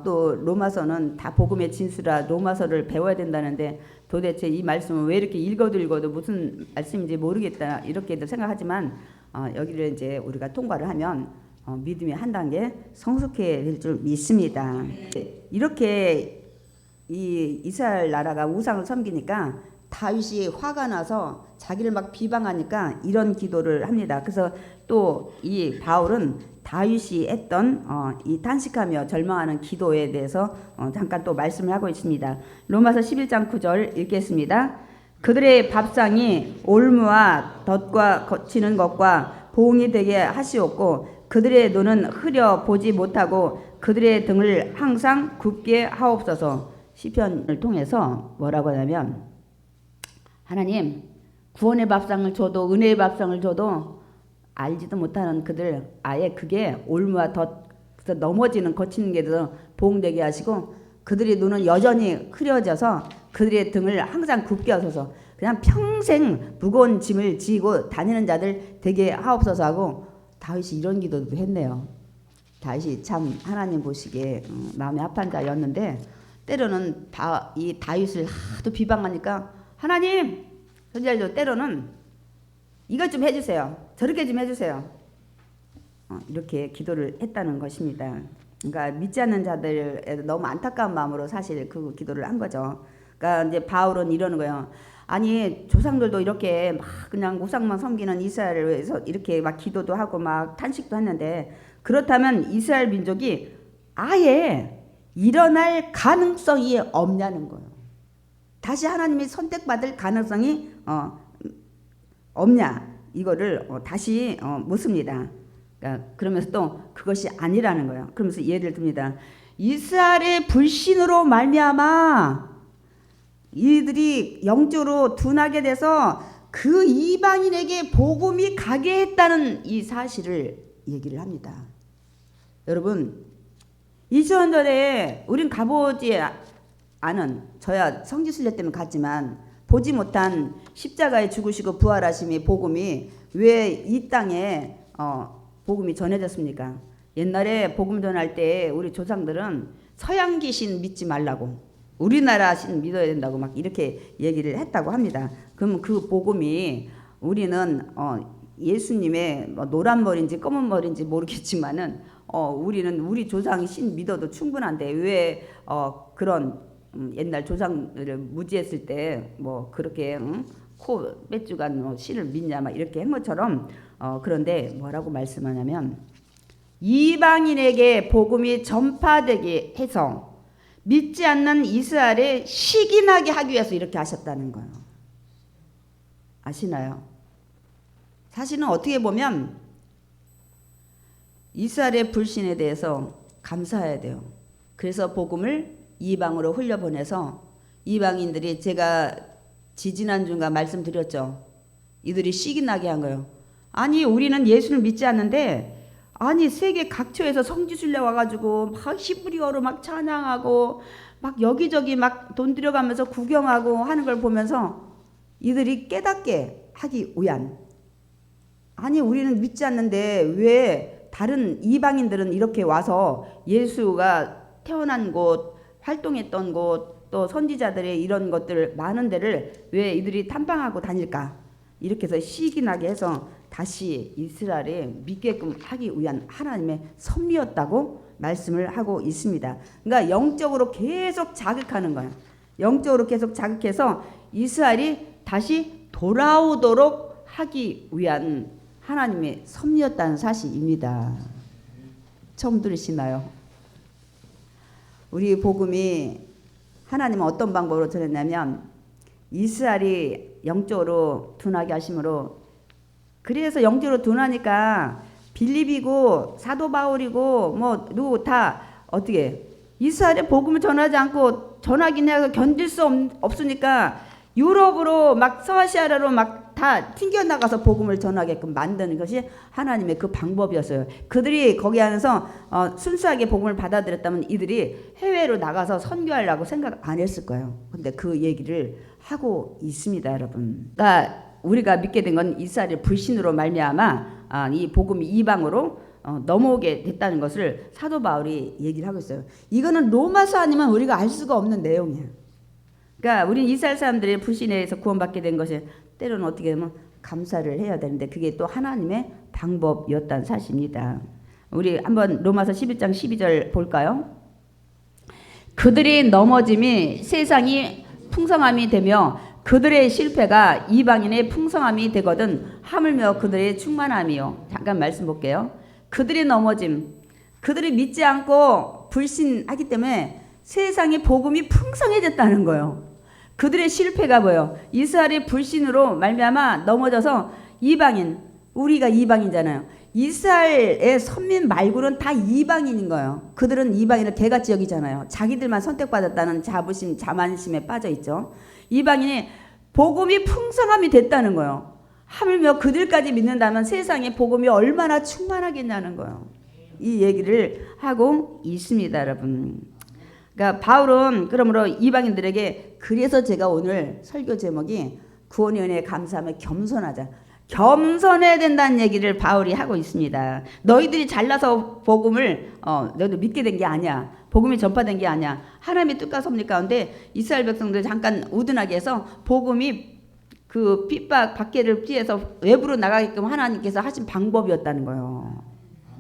또 로마서는 다 복음의 진수라 로마서를 배워야 된다는데 도대체 이 말씀은 왜 이렇게 읽어도 무슨 말씀인지 모르겠다 이렇게도 생각하지만 여기를 이제 우리가 통과를 하면 믿음이 한 단계 성숙해질 줄 믿습니다. 이렇게 이 이스라엘 나라가 우상을 섬기니까 다윗이 화가 나서 자기를 막 비방하니까 이런 기도를 합니다. 그래서 또 이 바울은 다윗이 했던 이 탄식하며 절망하는 기도에 대해서 잠깐 또 말씀을 하고 있습니다. 로마서 11장 9절 읽겠습니다. 그들의 밥상이 올무와 덫과 거치는 것과 보응이 되게 하시옵고 그들의 눈은 흐려 보지 못하고 그들의 등을 항상 굽게 하옵소서. 시편을 통해서 뭐라고 하냐면 하나님 구원의 밥상을 줘도 은혜의 밥상을 줘도 알지도 못하는 그들 아예 그게 올무와 덫 넘어지는 거치는 게 더 보응되게 하시고 그들의 눈은 여전히 흐려져서 그들의 등을 항상 굽게 하소서. 그냥 평생 무거운 짐을 지고 다니는 자들 되게 하옵소서 하고 다윗이 이런 기도도 했네요. 다윗이 참 하나님 보시기에 마음이 합한 자였는데 때로는 이 다윗을 하도 비방하니까 하나님 선지자도 때로는 이것 좀 해주세요. 저렇게 좀 해주세요. 이렇게 기도를 했다는 것입니다. 그러니까 믿지 않는 자들에 너무 안타까운 마음으로 사실 그 기도를 한 거죠. 그러니까 이제 바울은 이러는 거예요. 아니 조상들도 이렇게 막 그냥 우상만 섬기는 이스라엘을 위해서 이렇게 막 기도도 하고 막 탄식도 했는데 그렇다면 이스라엘 민족이 아예 일어날 가능성이 없냐는 거예요. 다시 하나님이 선택받을 가능성이 없냐 이거를 다시 묻습니다. 그러니까 그러면서 또 그것이 아니라는 거예요. 그러면서 예를 듭니다. 이스라엘의 불신으로 말미암아 이들이 영적으로 둔하게 돼서 그 이방인에게 복음이 가게 했다는 이 사실을 얘기를 합니다. 여러분 2000년 전에 우린 가보지 않은 저야 성지순례 때문에 갔지만 보지 못한 십자가에 죽으시고 부활하심이 복음이 왜 이 땅에 복음이 전해졌습니까? 옛날에 복음 전할 때 우리 조상들은 서양 귀신 믿지 말라고 우리나라 신 믿어야 된다고 막 이렇게 얘기를 했다고 합니다. 그럼 그 복음이 우리는 예수님의 노란 머리인지 검은 머리인지 모르겠지만은 우리는 우리 조상 신 믿어도 충분한데 왜 그런 옛날 조상들을 무지했을 때 뭐 그렇게 코 빼주간 신을 믿냐 막 이렇게 한 것처럼 그런데 뭐라고 말씀하냐면 이방인에게 복음이 전파되게 해서 믿지 않는 이스라엘에 시기나게 하기 위해서 이렇게 하셨다는 거예요. 아시나요? 사실은 어떻게 보면 이스라엘의 불신에 대해서 감사해야 돼요. 그래서 복음을 이방으로 흘려보내서 이방인들이 제가 지지난주인가 말씀드렸죠. 이들이 시기나게 한 거예요. 아니 우리는 예수를 믿지 않는데 아니 세계 각처에서 성지순례 와가지고 막 히브리어로 막 찬양하고 막 여기저기 막 돈 들여가면서 구경하고 하는 걸 보면서 이들이 깨닫게 하기 위한 아니 우리는 믿지 않는데 왜 다른 이방인들은 이렇게 와서 예수가 태어난 곳 활동했던 곳 또 선지자들의 이런 것들 많은 데를 왜 이들이 탐방하고 다닐까 이렇게 해서 시기나게 해서 다시 이스라엘에 믿게끔 하기 위한 하나님의 섭리였다고 말씀을 하고 있습니다. 그러니까 영적으로 계속 자극하는 거예요. 영적으로 계속 자극해서 이스라엘이 다시 돌아오도록 하기 위한 하나님의 섭리였다는 사실입니다. 처음 들으시나요? 우리 복음이 하나님은 어떤 방법으로 전했냐면 이스라엘이 영적으로 둔하게 하심으로 그래서 영적으로 둔하니까 빌립이고 사도 바울이고 뭐 누구 다 어떻게 이스라엘에 복음을 전하지 않고 전하긴 해서 견딜 수 없으니까 유럽으로 막 서아시아로 막 다 튕겨나가서 복음을 전하게끔 만드는 것이 하나님의 그 방법이었어요. 그들이 거기 안에서 순수하게 복음을 받아들였다면 이들이 해외로 나가서 선교하려고 생각 안 했을 거예요. 근데 그 얘기를 하고 있습니다, 여러분. 그러니까 우리가 믿게 된 건 이스라엘 불신으로 말미암아 이 복음이 이방으로 넘어오게 됐다는 것을 사도 바울이 얘기를 하고 있어요. 이거는 로마서 아니면 우리가 알 수가 없는 내용이에요. 그러니까 우리 이스라엘 사람들이 불신에 의해서 구원받게 된 것이 때로는 어떻게 되면 감사를 해야 되는데 그게 또 하나님의 방법이었다는 사실입니다. 우리 한번 로마서 11장 12절 볼까요? 그들이 넘어짐이 세상이 풍성함이 되며 그들의 실패가 이방인의 풍성함이 되거든 하물며 그들의 충만함이요. 잠깐 말씀 볼게요. 그들이 넘어짐, 그들이 믿지 않고 불신하기 때문에 세상의 복음이 풍성해졌다는 거예요. 그들의 실패가 뭐예요? 이스라엘의 불신으로 말미암아 넘어져서 이방인, 우리가 이방인잖아요. 이스라엘의 선민 말고는 다 이방인인 거예요. 그들은 이방인을 개같이 여기잖아요. 자기들만 선택받았다는 자부심, 자만심에 빠져 있죠. 이방인이 복음이 풍성함이 됐다는 거예요. 하물며 그들까지 믿는다면 세상에 복음이 얼마나 충만하겠냐는 거예요. 이 얘기를 하고 있습니다, 여러분. 그러니까 바울은 그러므로 이방인들에게 그래서 제가 오늘 설교 제목이 구원의 은혜에 감사하며 겸손하자. 겸손해야 된다는 얘기를 바울이 하고 있습니다. 너희들이 잘나서 복음을 너희들 믿게 된 게 아니야. 복음이 전파된 게 아니야. 하나님의 뜻과 섭리 가운데 이스라엘 백성들 잠깐 우둔하게 해서 복음이 그 핍박 박해를 피해서 외부로 나가게끔 하나님께서 하신 방법이었다는 거예요.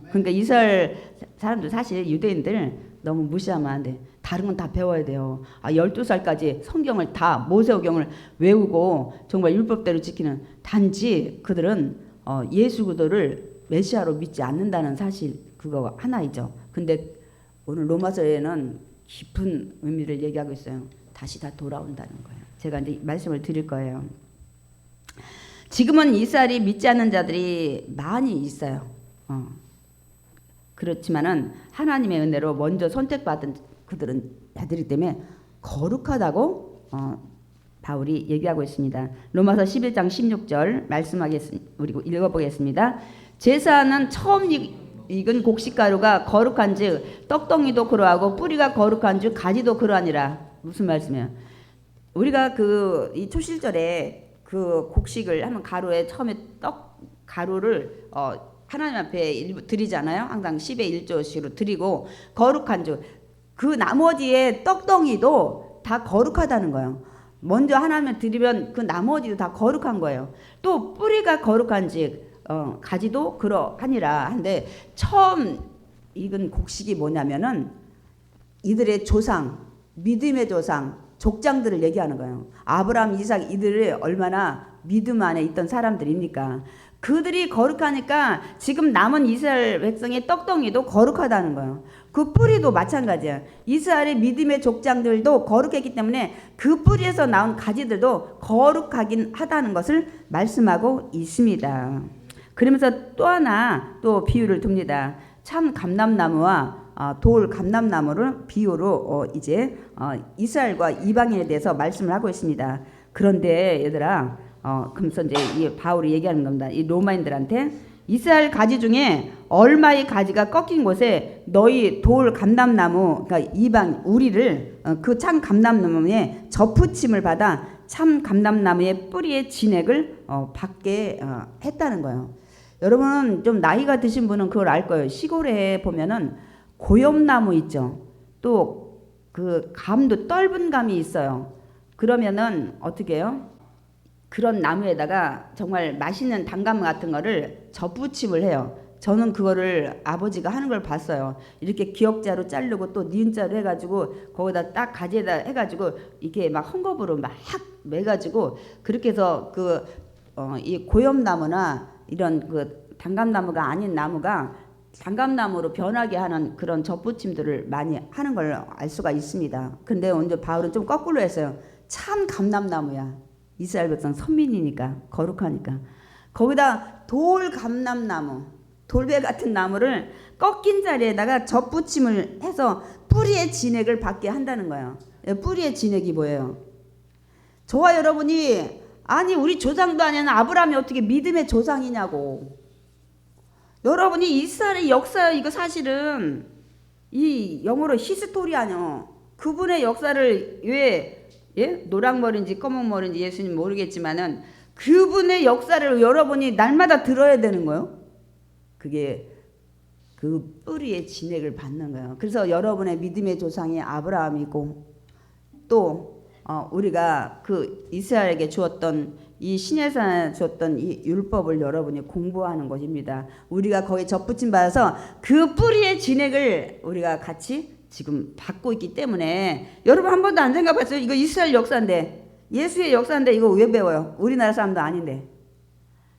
그러니까 이스라엘 사람들 사실 유대인들 너무 무시하면 안 돼. 다른 건 다 배워야 돼요. 12살까지 성경을 다 모세오경을 외우고 정말 율법대로 지키는, 단지 그들은 예수 그리스도를 메시아로 믿지 않는다는 사실 그거 하나이죠. 근데 오늘 로마서에는 깊은 의미를 얘기하고 있어요. 다시 다 돌아온다는 거예요. 제가 이제 말씀을 드릴 거예요. 지금은 이스라엘이 믿지 않는 자들이 많이 있어요. 그렇지만은 하나님의 은혜로 먼저 선택받은 그들은 애들이기 때문에 거룩하다고 바울이 얘기하고 있습니다. 로마서 11장 16절 말씀하겠습니다. 우리 읽어보겠습니다. 제사는 처음 익은 곡식가루가 거룩한즉 떡덩이도 그러하고 뿌리가 거룩한즉 가지도 그러하니라. 무슨 말씀이에요? 우리가 이 초실절에 그 곡식을 하면 가루에 처음에 떡 가루를 하나님 앞에 드리잖아요. 항상 10의 1조씩으로 드리고 거룩한즉 그 나머지의 떡덩이도 다 거룩하다는 거예요. 먼저 하나님을 드리면 그 나머지도 다 거룩한 거예요. 또 뿌리가 거룩한즉 가지도 그러하니라. 한데 처음 익은 곡식이 뭐냐면은 이들의 조상, 믿음의 조상, 족장들을 얘기하는 거예요. 아브라함, 이삭 이들이 얼마나 믿음 안에 있던 사람들입니까? 그들이 거룩하니까 지금 남은 이스라엘 백성의 떡덩이도 거룩하다는 거예요. 그 뿌리도 마찬가지야. 이스라엘의 믿음의 족장들도 거룩했기 때문에 그 뿌리에서 나온 가지들도 거룩하긴 하다는 것을 말씀하고 있습니다. 그러면서 또 하나 또 비유를 둡니다. 참 감람나무와 돌 감람나무를 비유로 이제 이스라엘과 이방인에 대해서 말씀을 하고 있습니다. 그런데 얘들아, 그러면서 이제 이 바울이 얘기하는 겁니다. 이 로마인들한테 이스라엘 가지 중에 얼마의 가지가 꺾인 곳에 너희 돌 감람나무, 그러니까 이방 우리를 그 참 감람나무에 접붙임을 받아 참 감람나무의 뿌리의 진액을 받게 했다는 거예요. 여러분은 좀 나이가 드신 분은 그걸 알 거예요. 시골에 보면은 고염나무 있죠. 또 그 감도 떫은 감이 있어요. 그러면은 어떻게 해요? 그런 나무에다가 정말 맛있는 단감 같은 거를 접붙임을 해요. 저는 그거를 아버지가 하는 걸 봤어요. 이렇게 기역자로 자르고 또 니은자로 해가지고 거기다 딱 가지에다 해가지고 이렇게 막 헝겊으로 막 매가지고 그렇게 해서 이 고염나무나 이런 그 단감나무가 아닌 나무가 단감나무로 변하게 하는 그런 접붙임들을 많이 하는 걸 알 수가 있습니다. 근데 오늘 바울은 좀 거꾸로 했어요. 참 감람나무야. 이스라엘 백성 선민이니까 거룩하니까 거기다 돌 감람나무, 돌배 같은 나무를 꺾인 자리에다가 접붙임을 해서 뿌리의 진액을 받게 한다는 거예요. 뿌리의 진액이 뭐예요? 저와 여러분이 아니 우리 조상도 아니는 아브라함이 어떻게 믿음의 조상이냐고. 여러분이 이스라엘의 역사 이거 사실은 이 영어로 히스토리 아니요. 그분의 역사를 왜 노랑머리인지 검은머리인지 예수님 모르겠지만은 그분의 역사를 여러분이 날마다 들어야 되는 거예요. 그게 그 뿌리의 진액을 받는 거예요. 그래서 여러분의 믿음의 조상이 아브라함이고 또 우리가 그 이스라엘에게 주었던 이 시내산에 주었던 이 율법을 여러분이 공부하는 것입니다. 우리가 거기에 접붙임 받아서 그 뿌리의 진액을 우리가 같이 지금 받고 있기 때문에 여러분 한 번도 안 생각했어요? 이거 이스라엘 역사인데 예수의 역사인데 이거 왜 배워요? 우리나라 사람도 아닌데.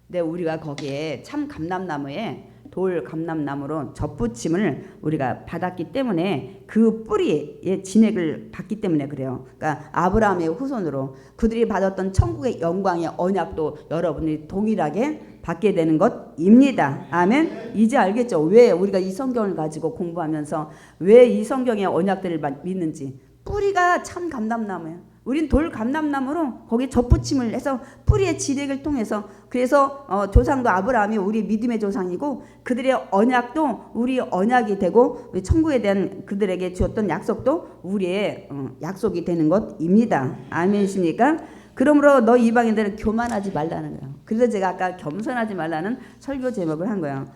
근데 우리가 거기에 참 감람나무에 돌 감람나무로 접붙임을 우리가 받았기 때문에 그 뿌리의 진액을 받기 때문에 그래요. 그러니까 아브라함의 후손으로 그들이 받았던 천국의 영광의 언약도 여러분이 동일하게 받게 되는 것입니다. 아멘. 이제 알겠죠? 왜 우리가 이 성경을 가지고 공부하면서 왜 이 성경의 언약들을 믿는지. 뿌리가 참 감람나무예요. 우린 돌 감람나무로 거기에 접붙임을 해서 뿌리의 진액을 통해서 그래서 조상도 아브라함이 우리 믿음의 조상이고 그들의 언약도 우리 언약이 되고 천국에 대한 그들에게 주었던 약속도 우리의 약속이 되는 것입니다. 아멘이십니까? 그러므로 너 이방인들은 교만하지 말라는 거예요. 그래서 제가 아까 겸손하지 말라는 설교 제목을 한 거예요.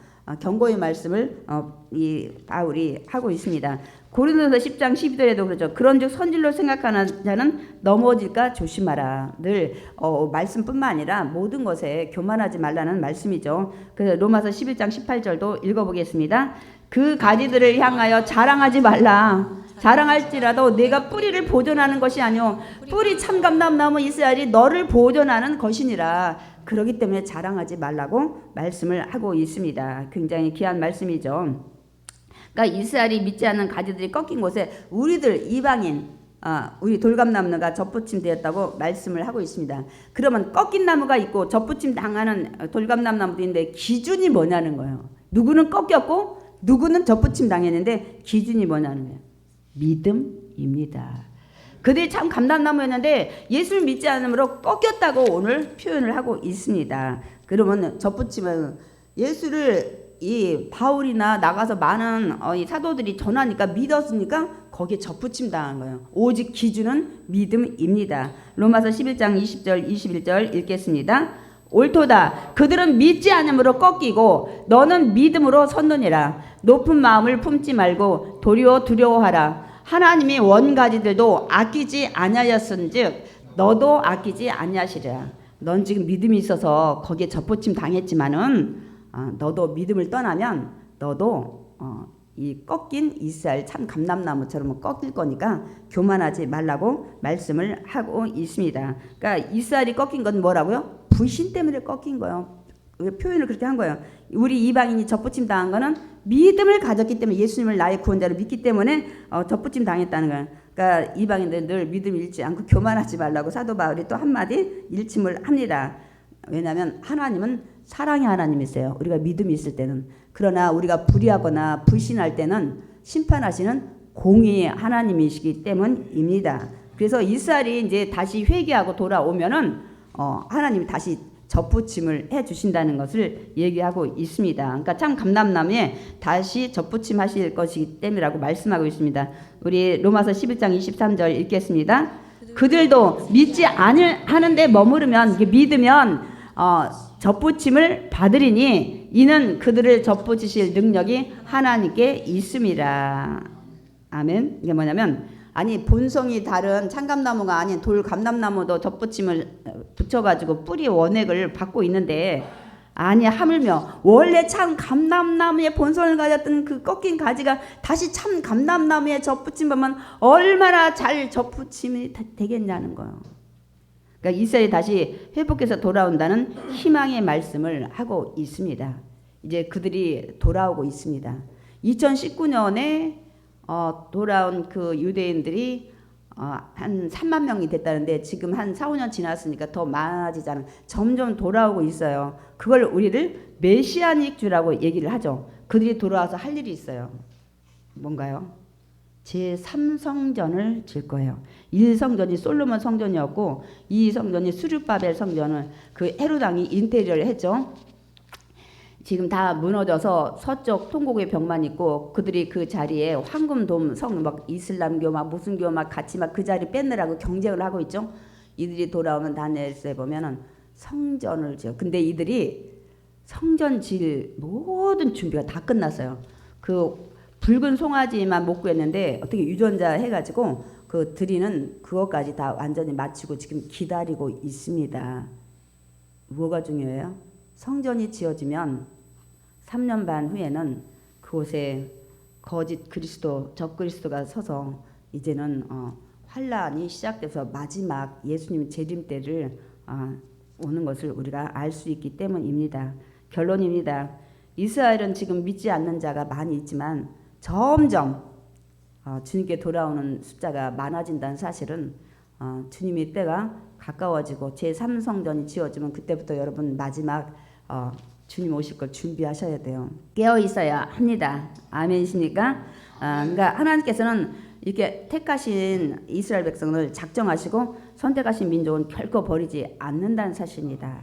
경고의 말씀을 이 바울이 하고 있습니다. 고린도서 10장 12절에도 그러죠. 그런즉 선질로 생각하는 자는 넘어질까 조심하라. 늘 말씀뿐만 아니라 모든 것에 교만하지 말라는 말씀이죠. 그래서 로마서 11장 18절도 읽어보겠습니다. 그 가지들을 향하여 자랑하지 말라. 자랑할지라도 내가 뿌리를 보존하는 것이 아니오 뿌리 참감람나무 이스라엘이 너를 보존하는 것이니라. 그렇기 때문에 자랑하지 말라고 말씀을 하고 있습니다. 굉장히 귀한 말씀이죠. 그러니까 이스라엘이 믿지 않는 가지들이 꺾인 곳에 우리들 이방인 우리 돌감나무가 접붙임되었다고 말씀을 하고 있습니다. 그러면 꺾인 나무가 있고 접붙임 당하는 돌감나무도 있는데 기준이 뭐냐는 거예요. 누구는 꺾였고 누구는 접붙임 당했는데 기준이 뭐냐는 거예요. 믿음입니다. 그들이 참 감람나무였는데 예수를 믿지 않으므로 꺾였다고 오늘 표현을 하고 있습니다. 그러면 접붙임은 예수를 이 바울이나 나가서 많은 이 사도들이 전하니까 믿었으니까 거기에 접붙임 당한 거예요. 오직 기준은 믿음입니다. 로마서 11장 20절 21절 읽겠습니다. 옳도다. 그들은 믿지 않음으로 꺾이고 너는 믿음으로 섰느니라. 높은 마음을 품지 말고 도리어 두려워하라. 하나님이 원가지들도 아끼지 아니하였은즉 너도 아끼지 아니하시리라. 넌 지금 믿음이 있어서 거기에 접붙임 당했지만은 너도 믿음을 떠나면 너도 이 꺾인 이스라엘 참 감람나무처럼 꺾일 거니까 교만하지 말라고 말씀을 하고 있습니다. 그러니까 이스라엘이 꺾인 건 뭐라고요? 불신 때문에 꺾인 거예요. 표현을 그렇게 한 거예요. 우리 이방인이 접붙임 당한 거는 믿음을 가졌기 때문에 예수님을 나의 구원자로 믿기 때문에 접붙임 당했다는 거예요. 그러니까 이방인들 늘 믿음 잃지 않고 교만하지 말라고 사도 바울이 또 한마디 일침을 합니다. 왜냐하면 하나님은 사랑의 하나님이세요. 우리가 믿음이 있을 때는. 그러나 우리가 불의하거나 불신할 때는 심판하시는 공의의 하나님이시기 때문입니다. 그래서 이스라엘이 이제 다시 회개하고 돌아오면은 하나님이 다시 접붙임을 해 주신다는 것을 얘기하고 있습니다. 그러니까 참 감람나무에 다시 접붙임 하실 것이기 때문이라고 말씀하고 있습니다. 우리 로마서 11장 23절 읽겠습니다. 그들도 믿지 하는데 머무르면 이게 믿으면 접붙임을 받으리니 이는 그들을 접붙이실 능력이 하나님께 있음이라. 아멘. 이게 뭐냐면 아니 본성이 다른 참감나무가 아닌 돌감람나무도 접붙임을 붙여가지고 뿌리 원액을 받고 있는데 아니 하물며 원래 참 감람나무의 본성을 가졌던 그 꺾인 가지가 다시 참 감람나무에 접붙임 받으면 얼마나 잘 접붙임이 되겠냐는 거예요. 그러니까 이스라엘이 다시 회복해서 돌아온다는 희망의 말씀을 하고 있습니다. 이제 그들이 돌아오고 있습니다. 2019년에 돌아온 그 유대인들이 한 3만 명이 됐다는데 지금 한 4, 5년 지났으니까 더 많아지잖아요. 점점 돌아오고 있어요. 그걸 우리를 메시아닉 주라고 얘기를 하죠. 그들이 돌아와서 할 일이 있어요. 뭔가요? 제3성전을 질 거예요. 1성전이 솔로몬 성전이었고 2성전이 수르바벨 성전을 그 헤롯 왕이 인테리어를 했죠. 지금 다 무너져서 서쪽 통곡의 벽만 있고 그들이 그 자리에 황금돔 성 막 이슬람교 막 무슨 교 막 같이 막 그 자리 뺏느라고 경쟁을 하고 있죠. 이들이 돌아오면 다니엘서에 보면은 성전을 지어. 근데 이들이 성전 질 모든 준비가 다 끝났어요. 그 붉은 송아지만 못 구했는데 어떻게 유전자 해가지고 그 드리는 그것까지 다 완전히 마치고 지금 기다리고 있습니다. 뭐가 중요해요? 성전이 지어지면 3년 반 후에는 그곳에 거짓 그리스도, 적그리스도가 서서 이제는 환란이 시작돼서 마지막 예수님 재림 때를 오는 것을 우리가 알 수 있기 때문입니다. 결론입니다. 이스라엘은 지금 믿지 않는 자가 많이 있지만 점점 주님께 돌아오는 숫자가 많아진다는 사실은 주님의 때가 가까워지고 제3성전이 지어지면 그때부터 여러분 마지막 주님 오실 걸 준비하셔야 돼요. 깨어 있어야 합니다. 아멘이십니까? 그러니까 하나님께서는 이렇게 택하신 이스라엘 백성을 작정하시고 선택하신 민족은 결코 버리지 않는다는 사실입니다.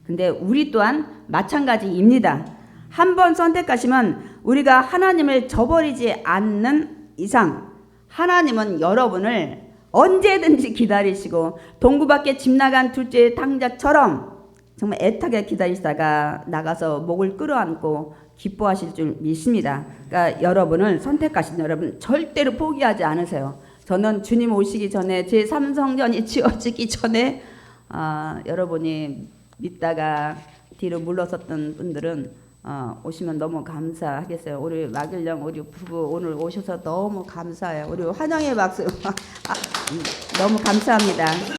근데 우리 또한 마찬가지입니다. 한번 선택하시면 우리가 하나님을 저버리지 않는 이상 하나님은 여러분을 언제든지 기다리시고 동구밖에 집 나간 둘째 탕자처럼 정말 애타게 기다리시다가 나가서 목을 끌어안고 기뻐하실 줄 믿습니다. 그러니까 여러분을 선택하신 여러분 절대로 포기하지 않으세요. 저는 주님 오시기 전에 제3성전이 지어지기 전에 여러분이 믿다가 뒤로 물러섰던 분들은 오시면 너무 감사하겠어요. 우리 마길령 우리 부부 오늘 오셔서 너무 감사해요. 우리 환영의 박수 너무 감사합니다.